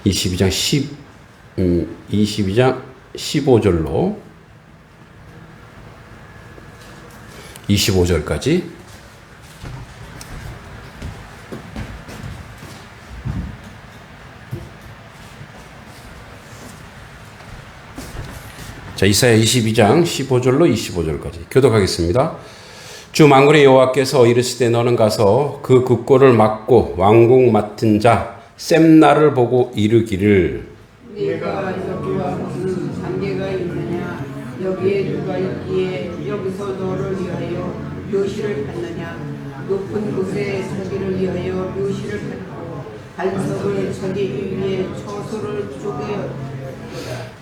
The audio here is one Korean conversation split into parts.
22장 22장 15절로 25절까지 자, 이사야 22장 15절로 25절까지 교독하겠습니다. 주 만군의 여호와께서 이르시되 너는 가서 그 국고를 맡고 왕궁 맡은 자 셈나를 보고 이르기를 네가 여기와 무슨 관계가 있느냐? 여기에 누가 있기에 여기서 너를 위하여 묘시를 받느냐? 높은 곳에 자기를 위하여 묘시를 받고 반석을 자기 위에 처소를 쪼개어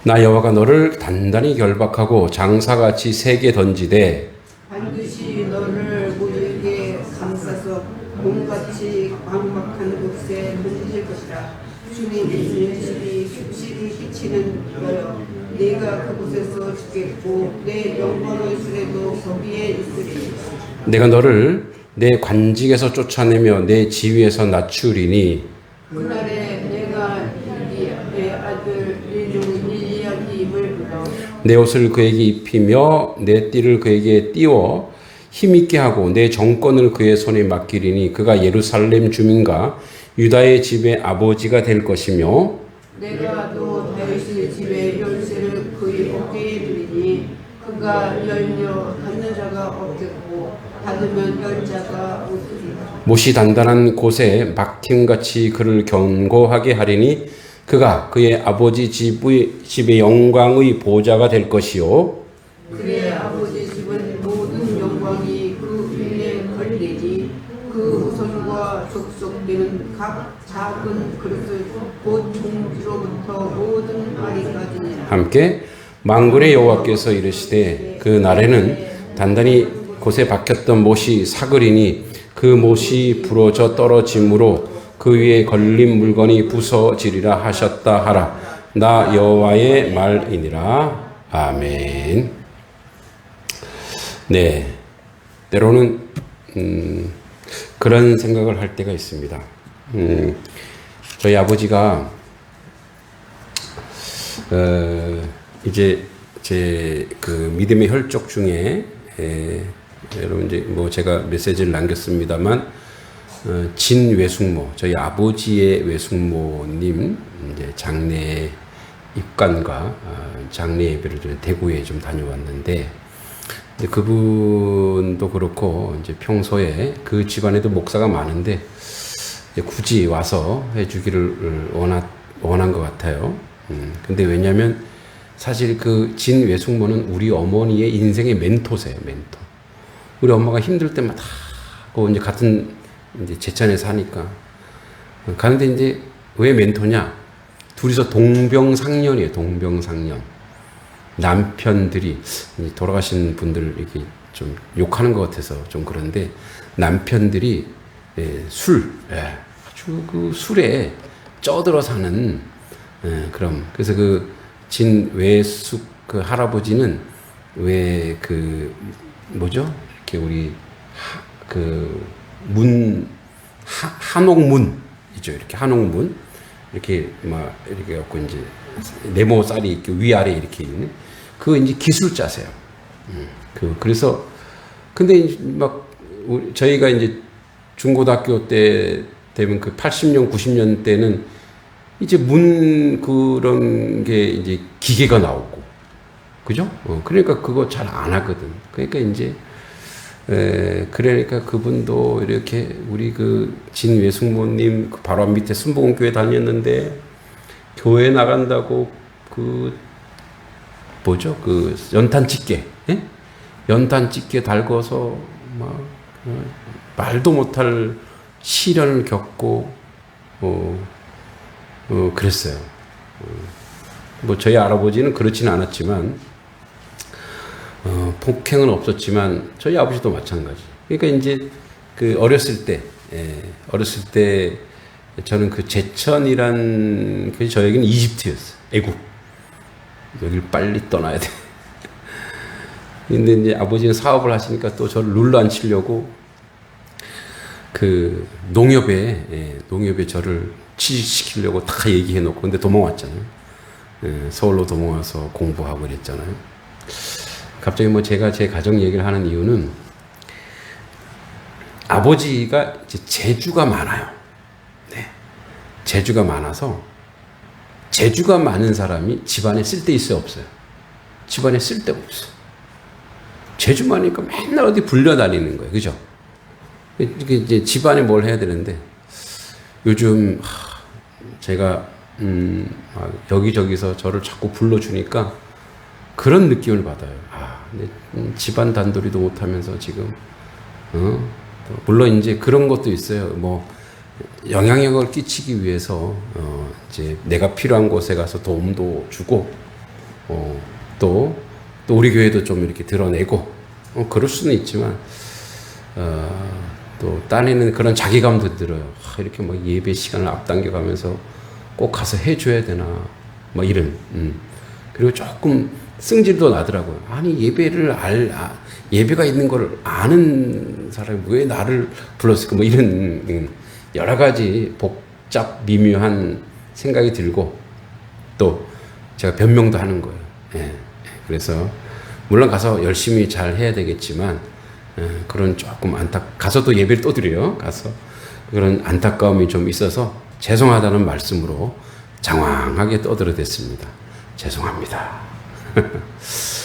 나 여호와가 너를 단단히 결박하고 장사같이 세게 던지되 반드시 너를 모두에게 감싸서 곰같이 광박한 곳에 던질 것이라. 주의 인실이 숙시를 끼치는 너여 네가 그곳에서 죽겠고 내 영광의 수레도 거기에 있으리. 내가 너를 내 관직에서 쫓아내며 내 지위에서 낮추리니 그날에 내가 네 아들 일리야김을 불러 내 옷을 그에게 입히며 내 띠를 그에게 띄워 힘있게 하고 내 정권을 그의 손에 맡기리니 그가 예루살렘 주민과 유다의 집의 아버지가 될 것이며 내가 또 다윗의 집에 열쇠를 그의 어깨에 두리니 그가 열려 받는 자가 없겠고 받으면 열 자가 없으리라. 못이 단단한 곳에 막힘같이 그를 견고하게 하리니 그가 그의 아버지 집의 영광의 보좌가 될 것이요 그의 아버지 집은 모든 영광이 그 위에 걸리니 그 후손과 족속되는 각 작은 그릇을 곧 종지로부터 모든 아리까지니라. 함께 만군의 여호와께서 이르시되 그 날에는 단단히 곳에 박혔던 못이 사그리니 그 못이 부러져 떨어짐으로 그 위에 걸린 물건이 부서지리라 하셨다 하라. 나 여호와의 말이니라. 아멘. 네, 때로는 그런 생각을 할 때가 있습니다. 저희 아버지가 이제 제 그 믿음의 혈족 중에 여러분 이제 뭐 제가 메시지를 남겼습니다만 진 외숙모 저희 아버지의 외숙모님 이제 장례 입관과 장례 예배를 좀 대구에 좀 다녀왔는데 근데 그분도 그렇고 이제 평소에 그 집안에도 목사가 많은데 굳이 와서 해주기를 원한 것 같아요. 근데 왜냐하면 사실 그 진 외숙모는 우리 어머니의 인생의 멘토세요, 멘토. 우리 엄마가 힘들 때마다 이제 같은 이제 제천에 사니까 가는데 이제 왜 멘토냐? 둘이서 동병상련이에요, 동병상련. 남편들이 돌아가신 분들 이렇게 좀 욕하는 것 같아서 좀 그런데 남편들이 아주 그 술에 쪄들어 사는 그래서 그 진 외숙 그 할아버지는 왜 그 뭐죠? 이렇게 우리 한옥문이죠. 이렇게 한옥문 이렇게 막 이렇게 갖고 이제 네모 쌀이 이렇게 위아래 이렇게 있는 그 이제 기술자세요. 그래서 근데 막 저희가 이제 중고등학교 때 되면 그 80년 90년 때는 이제 그런 게 이제 기계가 나오고 그죠? 그러니까 그거 잘 안 하거든. 그러니까 이제 그러니까 그분도 이렇게 우리 그 진 외숙모님 바로 앞 밑에 순복음교회 다녔는데 교회 나간다고 그 뭐죠? 그 연탄 집게, 예? 연탄 집게 달궈서 막 말도 못할 시련을 겪고 그랬어요. 뭐 저희 할아버지는 그렇지는 않았지만 폭행은 없었지만 저희 아버지도 마찬가지. 그러니까 이제 그 어렸을 때 저는 그 제천이란 그 저에게는 이집트였어요. 애국. 여길 빨리 떠나야 돼. 근데 이제 아버지는 사업을 하시니까 또 저를 눌러 앉히려고 그 농협에 저를 취직시키려고 다 얘기해 놓고 근데 도망왔잖아요. 서울로 도망와서 공부하고 그랬잖아요. 갑자기 뭐 제가 제 가정 얘기를 하는 이유는 아버지가 이제 재주가 많아요. 네. 재주가 많아서 재주가 많은 사람이 집안에 쓸데 있어요, 없어요? 집안에 쓸데가 없어. 재주 많으니까 맨날 어디 불려다니는 거예요. 그죠? 이렇게 이제 집안에 뭘 해야 되는데 요즘 제가 여기저기서 저를 자꾸 불러주니까 그런 느낌을 받아요. 집안 단돌이도 못하면서 지금 물론 이제 그런 것도 있어요. 뭐 영향력을 끼치기 위해서 이제 내가 필요한 곳에 가서 도움도 주고 또 우리 교회도 좀 이렇게 드러내고 그럴 수는 있지만 또 딴에는 그런 자기감도 들어요. 이렇게 뭐 예배 시간을 앞당겨 가면서 꼭 가서 해줘야 되나 뭐 이런 그리고 조금 승질도 나더라고요. 아니 예배가 있는 걸 아는 사람이 왜 나를 불렀을까 뭐 이런 여러 가지 복잡 미묘한 생각이 들고 또 제가 변명도 하는 거예요. 그래서 물론 가서 열심히 잘 해야 되겠지만 그런 조금 가서 또 예배를 또 드려요. 가서 그런 안타까움이 좀 있어서 죄송하다는 말씀으로 장황하게 떠들어댔습니다. 죄송합니다.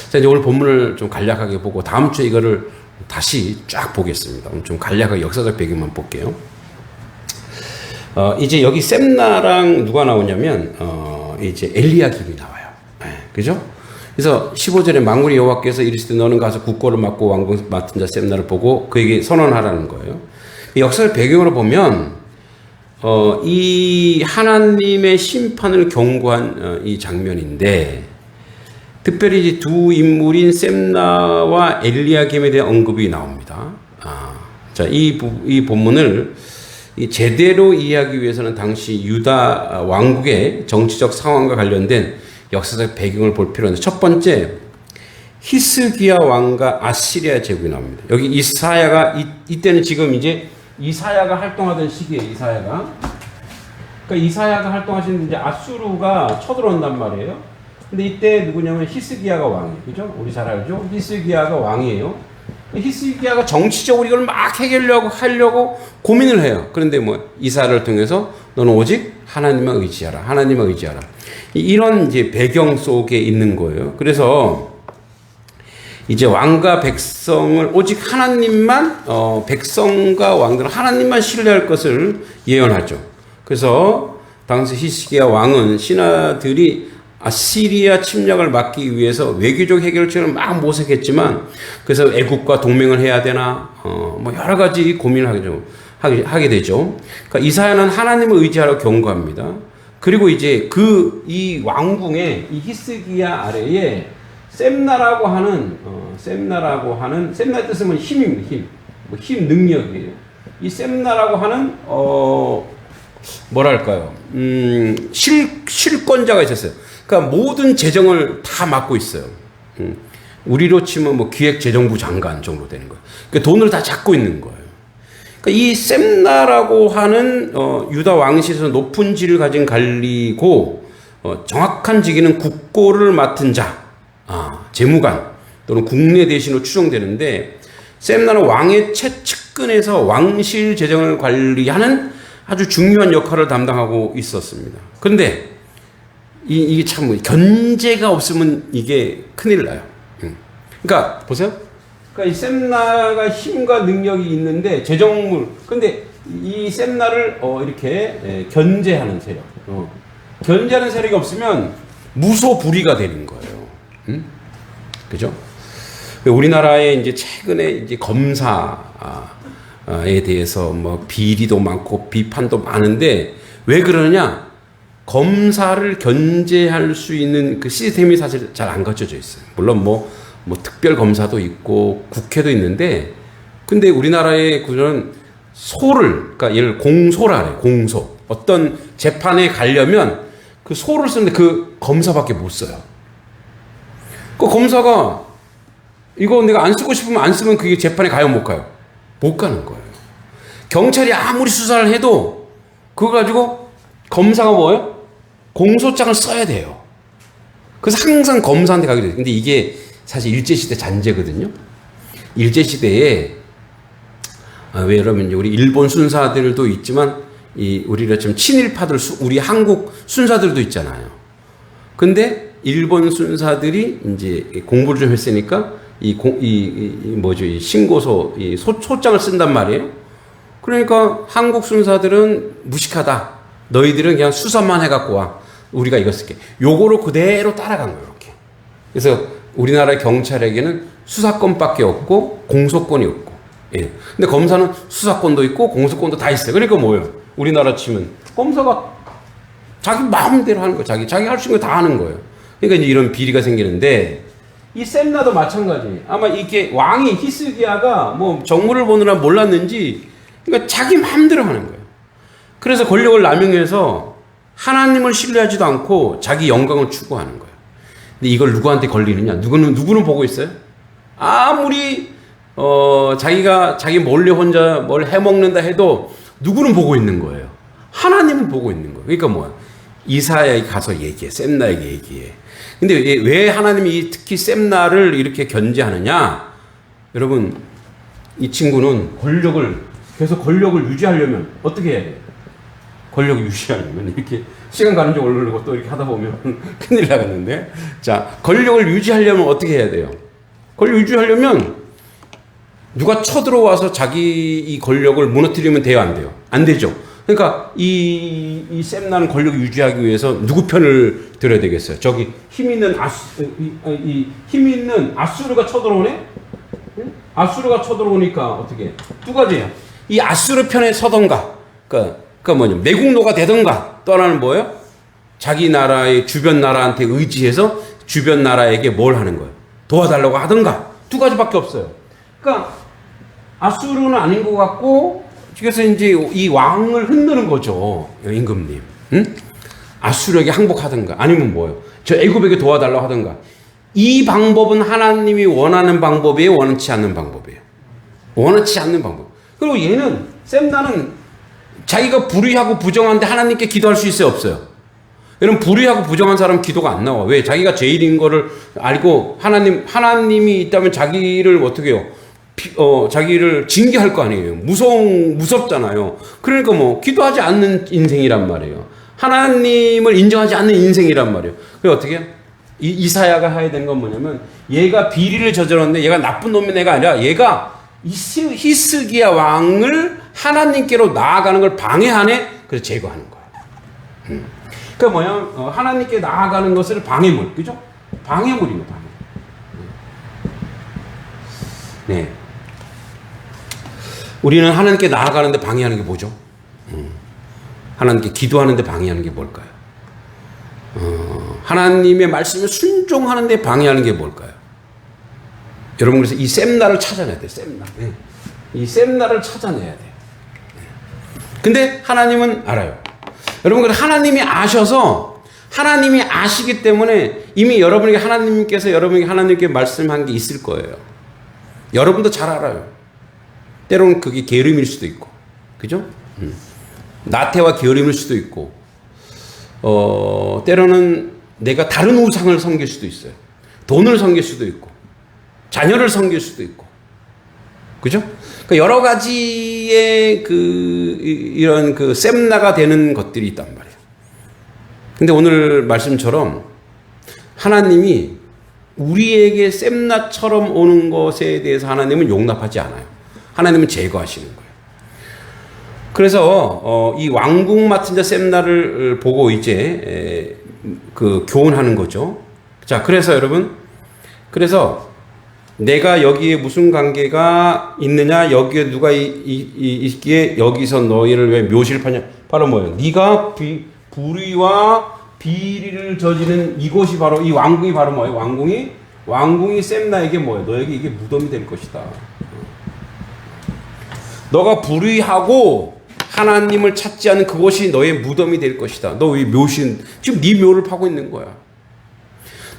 자, 이제 오늘 본문을 좀 간략하게 보고 다음 주에 이거를 다시 쫙 보겠습니다. 오늘 좀 간략하게 역사적 배경만 볼게요. 이제 여기 셈나랑 누가 나오냐면 이제 엘리야김이 나와요. 그죠? 그래서 15절에 만군의 여호와께서 이르시되 너는 가서 국고를 맡고 왕궁 맡은 자 셈나를 보고 그에게 선언하라는 거예요. 역사를 배경으로 보면 이 하나님의 심판을 경고한 이 장면인데 특별히 이제 두 인물인 셈나와 엘리야김에 대한 언급이 나옵니다. 자, 이 본문을 제대로 이해하기 위해서는 당시 유다 왕국의 정치적 상황과 관련된 역사적 배경을 볼 필요가 있는데 첫 번째 히스기야 왕과 아시리아 제국이 나옵니다. 여기 이사야가 이때는 지금 이제 이사야가 활동하던 시기에 그러니까 이사야가 활동하시는 이제 아수르가 쳐들어온단 말이에요. 근데 이때 누구냐면 히스기야가 왕이에요. 그죠? 우리 잘 알죠? 히스기야가 왕이에요. 히스기야가 정치적으로 이걸 막 하려고 고민을 해요. 그런데 뭐 이사야를 통해서 너는 오직 하나님만 의지하라. 하나님만 의지하라. 이런 이제 배경 속에 있는 거예요. 그래서 이제 왕과 백성을 오직 하나님만 백성과 왕들은 하나님만 신뢰할 것을 예언하죠. 그래서 당시 히스기야 왕은 신하들이 아시리아 침략을 막기 위해서 외교적 해결책을 막 모색했지만 그래서 애국과 동맹을 해야 되나 뭐 여러 가지 고민을 하게 되죠. 그러니까 이사야는 하나님을 의지하라고 경고합니다. 그리고 이제 이 왕궁의 이 히스기야 아래에 셈나라고 하는 셈나의 뜻은 힘입니다. 힘 능력이에요. 이 셈나라고 하는 뭐랄까요? 실권자가 있었어요. 그러니까 모든 재정을 다 맡고 있어요. 우리로 치면 뭐 기획재정부 장관 정도 되는 거예요. 그러니까 돈을 다 잡고 있는 거예요. 그러니까 이 셈나라고 하는 유다 왕실에서 높은 지위를 가진 관리고 정확한 직위는 국고를 맡은 자, 재무관 또는 국내 대신으로 추정되는데 셈나는 왕의 최측근에서 왕실 재정을 관리하는 아주 중요한 역할을 담당하고 있었습니다. 그런데 이게 참 견제가 없으면 이게 큰일 나요. 그러니까 보세요. 그러니까 이 셈나가 힘과 능력이 있는데 재정물. 근데 이 셈나를 이렇게 견제하는 세력. 견제하는 세력이 없으면 무소불위가 되는 거예요. 그죠? 우리나라에 이제 최근에 이제 검사에 대해서 뭐 비리도 많고 비판도 많은데 왜 그러냐? 검사를 견제할 수 있는 그 시스템이 사실 잘 안 갖춰져 있어요. 물론 뭐 특별 검사도 있고 국회도 있는데, 근데 우리나라의 그런 그러니까 예를 공소라 그래요. 공소. 어떤 재판에 가려면 그 소를 쓰는데 그 검사밖에 못 써요. 그 검사가 이거 내가 안 쓰고 싶으면 안 쓰면 그게 재판에 가요, 못 가요? 못 가는 거예요. 경찰이 아무리 수사를 해도 그거 가지고 검사가 뭐예요? 공소장을 써야 돼요. 그래서 항상 검사한테 가게 돼요. 근데 이게 사실 일제시대 잔재거든요. 일제시대에 왜 여러분 우리 일본 순사들도 있지만 우리가 지금 친일파들 우리 한국 순사들도 있잖아요. 근데 일본 순사들이 이제 공부를 좀 했으니까 이 신고서 소장을 쓴단 말이에요. 그러니까 한국 순사들은 무식하다. 너희들은 그냥 수사만 해갖고 와. 우리가 이거 쓸게. 요거로 그대로 따라간 거예요. 이렇게. 그래서 우리나라 경찰에게는 수사권밖에 없고 공소권이 없고. 예. 근데 검사는 수사권도 있고 공소권도 다 있어요. 그러니까 뭐예요? 우리나라 치면 검사가 자기 마음대로 하는 거예요. 자기 할 수 있는 거 다 하는 거예요. 그러니까 이제 이런 비리가 생기는데 이 셈나도 마찬가지. 아마 이게 왕이 히스기야가 뭐 정무를 보느라 몰랐는지 그러니까 자기 마음대로 하는 거예요. 그래서 권력을 남용해서 하나님을 신뢰하지도 않고 자기 영광을 추구하는 거예요. 근데 이걸 누구한테 걸리느냐? 누구는 보고 있어요? 아무리 자기 몰래 혼자 뭘 해먹는다 해도 누구는 보고 있는 거예요? 하나님은 보고 있는 거예요. 그러니까 뭐야? 이사야에 가서 얘기해. 셈나에게 얘기해. 근데 왜 하나님이 특히 셈나를 이렇게 견제하느냐? 여러분, 이 친구는 계속 권력을 유지하려면 어떻게 해야 돼요? 권력을 유지하려면 이렇게 시간 가는 줄 모르고 또 이렇게 하다 보면 큰일 나겠는데. 자, 권력을 유지하려면 어떻게 해야 돼요? 권력 유지하려면 누가 쳐들어와서 자기 이 권력을 무너뜨리면 돼요, 안 돼요? 안 되죠. 그러니까 이 셈나는 권력을 유지하기 위해서 누구 편을 들어야 되겠어요? 저기 힘 있는 아수르가 쳐들어오네? 아수르가 쳐들어오니까 어떻게? 두 가지예요. 이 아수르 편에 서던가, 그러니까 뭐냐, 매국노가 되던가, 또 하나는 뭐예요? 자기 나라의 주변 나라한테 의지해서 주변 나라에게 뭘 하는 거예요? 도와달라고 하던가. 두 가지밖에 없어요. 그러니까 아수르는 아닌 것 같고, 그래서 이제 이 왕을 흔드는 거죠, 임금님. 응? 아수르에게 항복하던가, 아니면 뭐예요? 저 애굽에게 도와달라고 하던가. 이 방법은 하나님이 원하는 방법이에요, 원치 않는 방법이에요? 원치 않는 방법. 그리고 얘는 셈나는 자기가 불의하고 부정한데 하나님께 기도할 수 있어요, 없어요? 여러분, 불의하고 부정한 사람 기도가 안 나와. 왜? 자기가 죄인인 거를 알고 하나님이 있다면 자기를 어떻게 해요? 자기를 징계할 거 아니에요. 무섭잖아요. 그러니까 뭐 기도하지 않는 인생이란 말이에요. 하나님을 인정하지 않는 인생이란 말이에요. 그래서 어떻게 해요? 이사야가 해야 되는 건 뭐냐면, 얘가 비리를 저질렀는데 얘가 나쁜 놈인 애가 아니라 얘가 히스기야 왕을 하나님께로 나아가는 걸 방해하네. 그래서 제거하는 거예요. 그러니까 뭐냐, 하나님께 나아가는 것을 방해물, 그죠? 방해물이에요, 방해. 네. 우리는 하나님께 나아가는데 방해하는 게 뭐죠? 하나님께 기도하는데 방해하는 게 뭘까요? 하나님의 말씀에 순종하는데 방해하는 게 뭘까요? 여러분, 그래서 이 셈나를 찾아내야 돼요. 셈나. 네. 이 셈나를 찾아내야 돼요. 네. 근데 하나님은 알아요. 여러분, 그래서 하나님이 아셔서, 하나님이 아시기 때문에 이미 하나님께서 여러분에게 하나님께 말씀한 게 있을 거예요. 여러분도 잘 알아요. 때로는 그게 게으름일 수도 있고, 그죠? 나태와 게으름일 수도 있고, 때로는 내가 다른 우상을 섬길 수도 있어요. 돈을 섬길 수도 있고, 자녀를 섬길 수도 있고, 그죠? 그러니까 여러 가지의 이런 셈나가 되는 것들이 있단 말이에요. 근데 오늘 말씀처럼 하나님이 우리에게 셈나처럼 오는 것에 대해서 하나님은 용납하지 않아요. 하나님은 제거하시는 거예요. 그래서 이 왕궁 맡은 자 셈나를 보고 이제 교훈하는 거죠. 자, 그래서 여러분, 내가 여기에 무슨 관계가 있느냐, 여기에 누가 있기에 여기서 너희를 왜 묘시를 파냐. 바로 뭐예요? 네가 불의와 비리를 저지른 이곳이 바로, 이 왕궁이 바로 뭐예요? 왕궁이 셈나에게 뭐예요? 너에게 이게 무덤이 될 것이다. 너가 불의하고 하나님을 찾지 않은 그것이 너의 무덤이 될 것이다. 너 왜 지금 네 묘를 파고 있는 거야.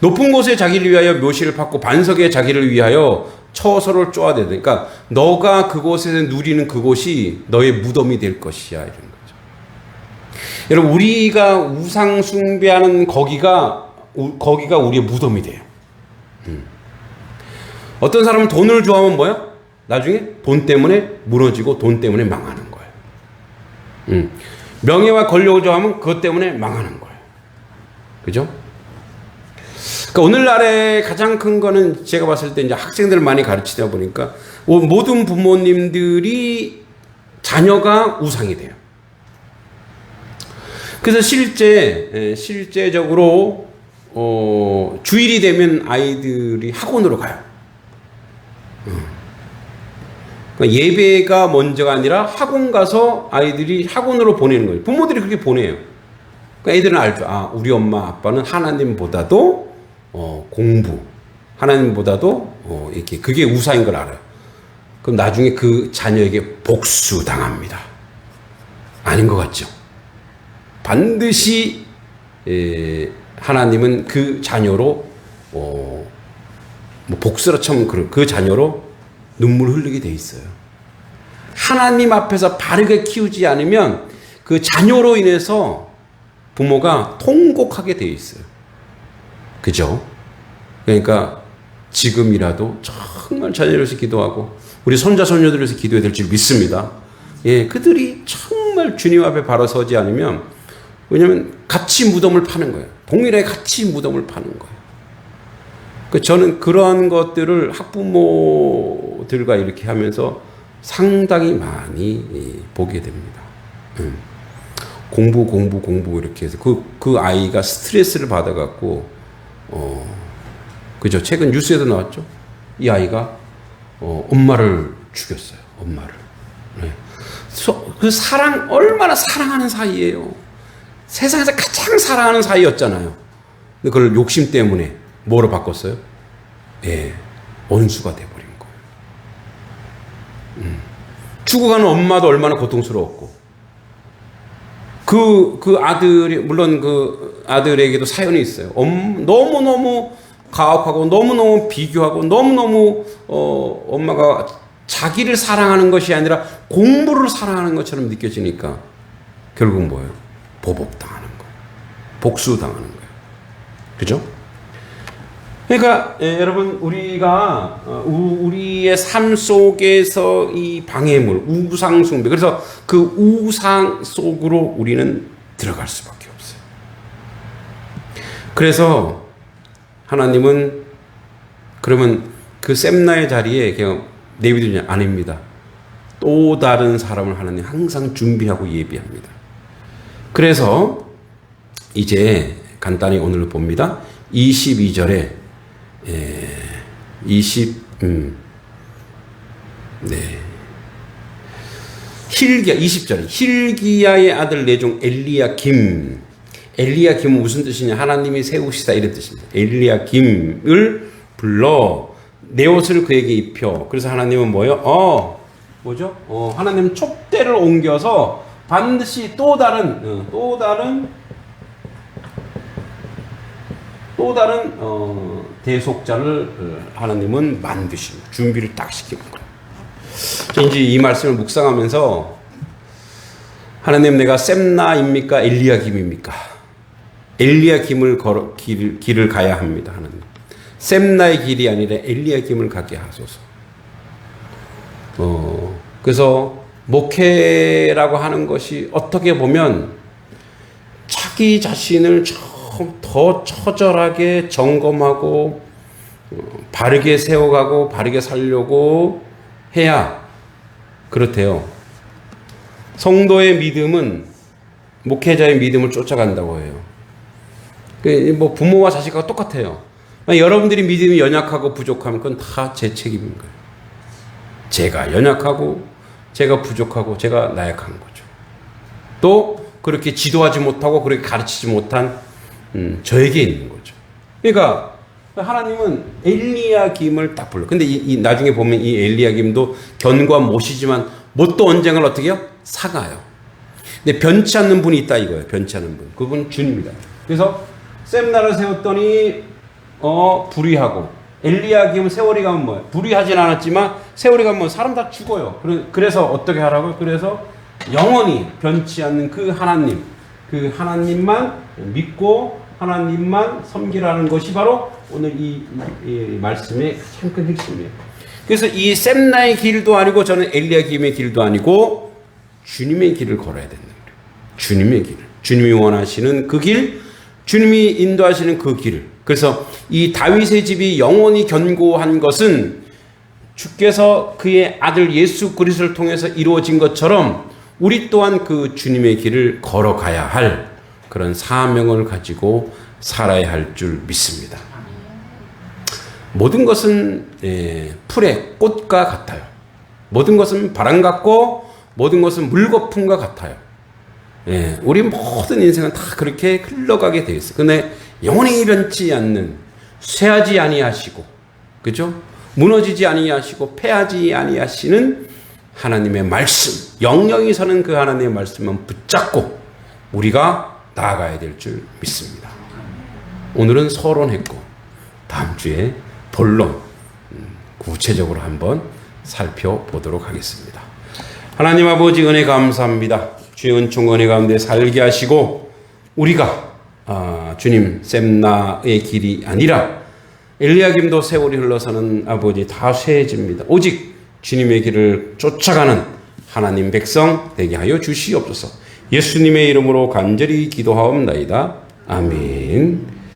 높은 곳에 자기를 위하여 묘실을 팠고 반석에 자기를 위하여 처소를 쪼아야 돼. 그러니까 너가 그곳에서 누리는 그곳이 너의 무덤이 될 것이야 이런 거죠. 여러분 우리가 우상 숭배하는 거기가 우리의 무덤이 돼요. 어떤 사람은 돈을 좋아하면 뭐야? 나중에 돈 때문에 무너지고 돈 때문에 망하는 거예요. 명예와 권력을 좋아하면 그것 때문에 망하는 거예요. 그죠? 그러니까 오늘날의 가장 큰 거는 제가 봤을 때 이제 학생들 많이 가르치다 보니까 모든 부모님들이 자녀가 우상이 돼요. 그래서 실제적으로 주일이 되면 아이들이 학원으로 가요. 그러니까 예배가 먼저가 아니라 학원 가서 아이들이 학원으로 보내는 거예요. 부모들이 그렇게 보내요. 그러니까 애들은 알죠. 아, 우리 엄마 아빠는 하나님보다도 공부, 하나님보다도 이렇게 그게 우상인 걸 알아요. 그럼 나중에 그 자녀에게 복수당합니다. 아닌 것 같죠? 반드시 하나님은 그 자녀로 복수라 참 그 자녀로 눈물 흘리게 돼 있어요. 하나님 앞에서 바르게 키우지 않으면 그 자녀로 인해서 부모가 통곡하게 돼 있어요. 그죠? 그러니까 지금이라도 정말 자녀를 위해서 기도하고 우리 손자 손녀들을 위해서 기도해야 될 줄 믿습니다. 예, 그들이 정말 주님 앞에 바로 서지 않으면 왜냐하면 같이 무덤을 파는 거예요. 동일하게 같이 무덤을 파는 거예요. 저는 그러한 것들을 학부모들과 이렇게 하면서 상당히 많이 보게 됩니다. 공부 이렇게 해서 그 아이가 스트레스를 받아갖고 그죠? 최근 뉴스에도 나왔죠. 이 아이가 엄마를 죽였어요. 엄마를. 네. 그 얼마나 사랑하는 사이예요. 세상에서 가장 사랑하는 사이였잖아요. 근데 그걸 욕심 때문에 뭐로 바꿨어요? 예, 원수가 돼버린 거예요. 죽어가는 엄마도 얼마나 고통스러웠고, 그 아들이, 물론 그 아들에게도 사연이 있어요. 너무너무 가혹하고, 너무너무 비교하고, 너무너무, 엄마가 자기를 사랑하는 것이 아니라 공부를 사랑하는 것처럼 느껴지니까, 결국 뭐예요? 보복당하는 거예요. 복수당하는 거예요. 그죠? 그러니까 여러분 우리가 우리의 삶 속에서 이 방해물 우상 숭배 그래서 그 우상 속으로 우리는 들어갈 수밖에 없어요. 그래서 하나님은 그러면 그 셈나의 자리에 그냥 내비두냐 아닙니다. 또 다른 사람을 하나님 항상 준비하고 예비합니다. 그래서 이제 간단히 오늘 봅니다. 22절에 힐기야 20절 힐기야의 아들 내종 엘리야김은 무슨 뜻이냐? 하나님이 세우시다 이런 뜻입니다. 엘리야김을 불러 내 옷을 그에게 입혀. 그래서 하나님은 뭐요? 뭐죠? 하나님 촛대를 옮겨서 반드시 또 다른 대속자를 하나님은 만드십니다. 준비를 딱 시키는 거예요. 이제 이 말씀을 묵상하면서 하나님 내가 셈나입니까? 엘리야김입니까? 엘리야김을 길을 가야 합니다. 하나님. 셈나의 길이 아니라 엘리야김을 가게 하소서. 그래서 목회라고 하는 것이 어떻게 보면 자기 자신을 더 처절하게 점검하고 바르게 세워가고 바르게 살려고 해야 그렇대요. 성도의 믿음은 목회자의 믿음을 쫓아간다고 해요. 뭐 부모와 자식과 똑같아요. 여러분들이 믿음이 연약하고 부족하면 그건 다 제 책임인 거예요. 제가 연약하고 제가 부족하고 제가 나약한 거죠. 또 그렇게 지도하지 못하고 그렇게 가르치지 못한 저에게 있는 거죠. 그러니까 하나님은 엘리야김을 딱 불러. 근데 나중에 보면 이 엘리야김도 견고한 못이지만 못도 언젠가 어떻게 해요? 사가요. 근데 변치 않는 분이 있다 이거예요. 변치 않는 분. 그분 주님이다. 그래서 셈나를 세웠더니 불의하고 엘리야 기면 세월이 가면 뭐예요? 불이 하진 않았지만 세월이 가면 사람 다 죽어요. 그래서 어떻게 하라고요? 그래서 영원히 변치 않는 그 하나님만 믿고 하나님만 섬기라는 것이 바로 오늘 이 말씀의 가장 큰 핵심이에요. 그래서 이 셈나의 길도 아니고 저는 엘리야 김의 길도 아니고 주님의 길을 걸어야 된다. 주님의 길, 주님이 원하시는 그 길, 주님이 인도하시는 그 길. 그래서 이 다윗의 집이 영원히 견고한 것은 주께서 그의 아들 예수 그리스도를 통해서 이루어진 것처럼 우리 또한 그 주님의 길을 걸어가야 할 그런 사명을 가지고 살아야 할 줄 믿습니다. 모든 것은 풀의 꽃과 같아요. 모든 것은 바람 같고 모든 것은 물거품과 같아요. 우리 모든 인생은 다 그렇게 흘러가게 되어 있어요. 근데 영원히 변치 않는, 쇠하지 아니하시고, 그죠? 무너지지 아니하시고 패하지 아니하시는 하나님의 말씀, 영영이 서는 그 하나님의 말씀만 붙잡고 우리가 나아가야 될 줄 믿습니다. 오늘은 서론했고 다음 주에 본론 구체적으로 한번 살펴보도록 하겠습니다. 하나님 아버지 은혜 감사합니다. 주의 은총 은혜 가운데 살게 하시고 우리가 주님 셈나의 길이 아니라 엘리야김도 세월이 흘러서는 아버지 다 쇠해집니다. 오직 주님의 길을 쫓아가는 하나님 백성 되게 하여 주시옵소서. 예수님의 이름으로 간절히 기도하옵나이다. 아멘.